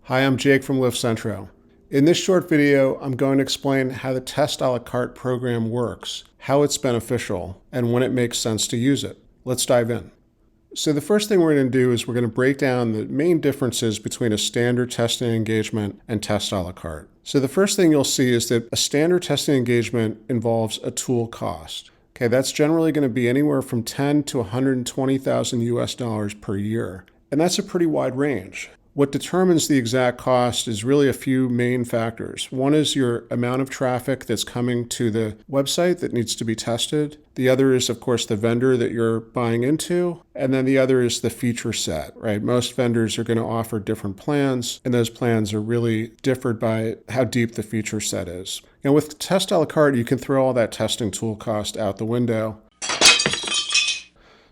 Hi, I'm Jake from LiftCentro. In this short video, I'm going to explain how the Test a la carte program works, how it's beneficial, and when it makes sense to use it. Let's dive in. So the first thing we're going to do is we're going to break down the main differences between a standard testing engagement and Test a la carte. So the first thing you'll see is that a standard testing engagement involves a tool cost. Okay, that's generally going to be anywhere from 10 to 120,000 US dollars per year. And that's a pretty wide range. What determines the exact cost is really a few main factors. One is your amount of traffic that's coming to the website that needs to be tested. The other is, of course, the vendor that you're buying into. And then the other is the feature set, right? Most vendors are going to offer different plans, and those plans are really differed by how deep the feature set is. And with Test a la carte, you can throw all that testing tool cost out the window.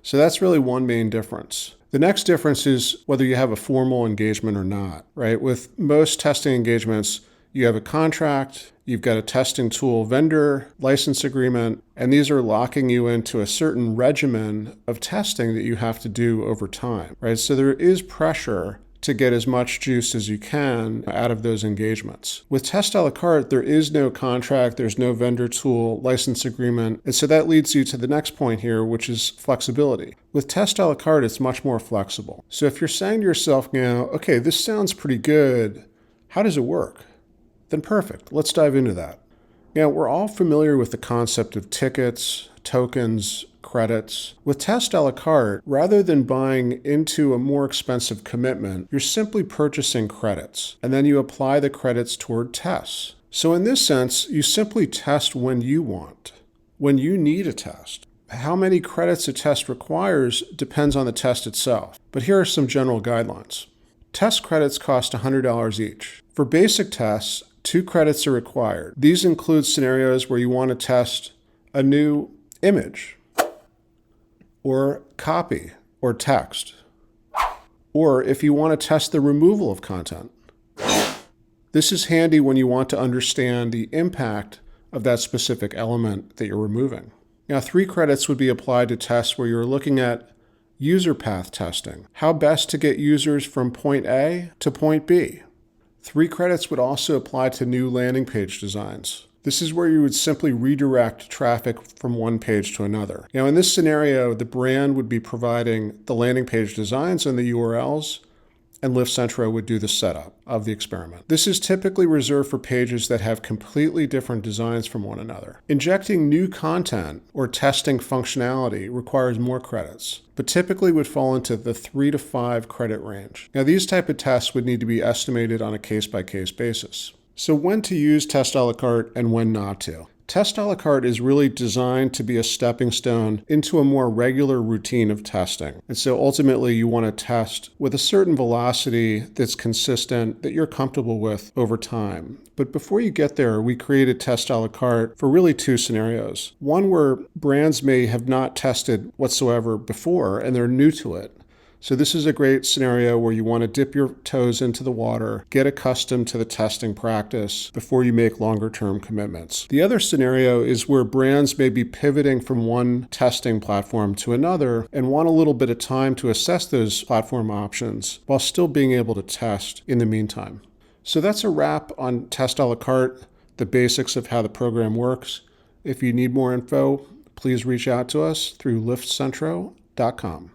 So that's really one main difference. The next difference is whether you have a formal engagement or not, right? With most testing engagements, you have a contract, you've got a testing tool vendor, license agreement, and these are locking you into a certain regimen of testing that you have to do over time, right? So there is pressure to get as much juice as you can out of those engagements. With Test a la carte, there is no contract, there's no vendor tool, license agreement, and so that leads you to the next point here, which is flexibility. With Test a la carte, it's much more flexible. So if you're saying to yourself now, okay, this sounds pretty good, how does it work? Then perfect, let's dive into that. Now, we're all familiar with the concept of tickets, tokens, credits. With Test a la carte, rather than buying into a more expensive commitment, you're simply purchasing credits, and then you apply the credits toward tests. So in this sense, you simply test when you want, when you need a test. How many credits a test requires depends on the test itself, but here are some general guidelines. Test credits cost $100 each. For basic tests, 2 credits are required. These include scenarios where you want to test a new image, or copy, or text, or if you want to test the removal of content. This is handy when you want to understand the impact of that specific element that you're removing. Now, 3 credits would be applied to tests where you're looking at user path testing, how best to get users from point A to point B. 3 credits would also apply to new landing page designs. This is where you would simply redirect traffic from one page to another. Now, in this scenario, the brand would be providing the landing page designs and the URLs, and LiftCentro would do the setup of the experiment. This is typically reserved for pages that have completely different designs from one another. Injecting new content or testing functionality requires more credits, but typically would fall into the 3 to 5 credit range. Now, these type of tests would need to be estimated on a case-by-case basis. So when to use Test a la carte and when not to. Test a la carte is really designed to be a stepping stone into a more regular routine of testing. And so ultimately you want to test with a certain velocity that's consistent, that you're comfortable with over time. But before you get there, we created Test a la carte for really 2 scenarios. One where brands may have not tested whatsoever before and they're new to it. So this is a great scenario where you want to dip your toes into the water, get accustomed to the testing practice before you make longer-term commitments. The other scenario is where brands may be pivoting from one testing platform to another and want a little bit of time to assess those platform options while still being able to test in the meantime. So that's a wrap on Test a la carte, the basics of how the program works. If you need more info, please reach out to us through liftcentro.com.